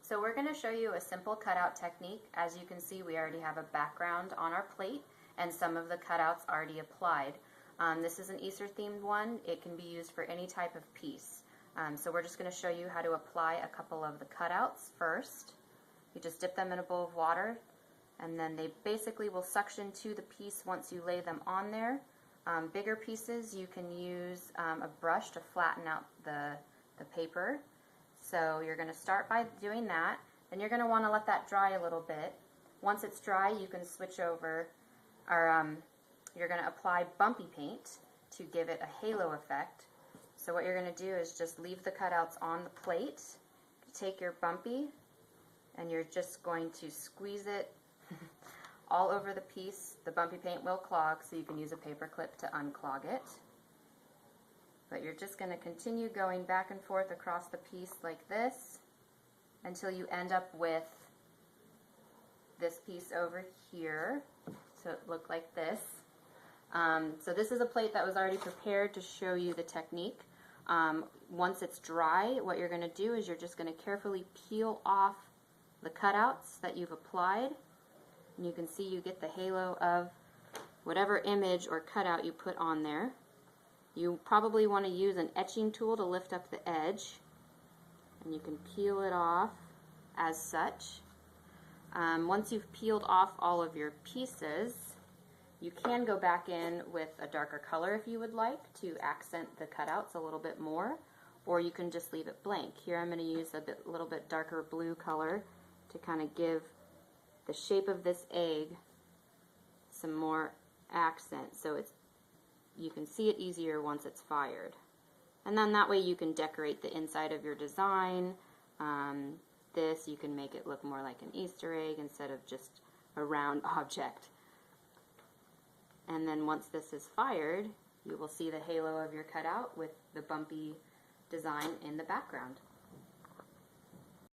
So we're going to show you a simple cutout technique. As you can see, we already have a background on our plate and some of the cutouts already applied. This is an Easter themed one. It can be used for any type of piece. So we're just going to show you how to apply a couple of the cutouts first. You just dip them in a bowl of water, and then they basically will suction to the piece once you lay them on there. Bigger pieces, you can use a brush to flatten out the paper. So you're going to start by doing that. Then you're going to want to let that dry a little bit. Once it's dry, you can switch over, or you're going to apply bumpy paint to give it a halo effect. So what you're going to do is just leave the cutouts on the plate. Take your bumpy, and you're just going to squeeze it all over the piece. The bumpy paint will clog, so you can use a paper clip to unclog it. But you're just going to continue going back and forth across the piece like this until you end up with this piece over here. So it looked like this. So this is a plate that was already prepared to show you the technique. Once it's dry, what you're going to do is you're just going to carefully peel off the cutouts that you've applied. And you can see you get the halo of whatever image or cutout you put on there. You probably want to use an etching tool to lift up the edge, and you can peel it off as such. Once you've peeled off all of your pieces, you can go back in with a darker color if you would like to accent the cutouts a little bit more, or you can just leave it blank. Here I'm going to use a little bit darker blue color to kind of give the shape of this egg some more accent, so you can see it easier once it's fired. And then that way you can decorate the inside of your design. This, you can make it look more like an Easter egg instead of just a round object. And then once this is fired, you will see the halo of your cutout with the bumpy design in the background.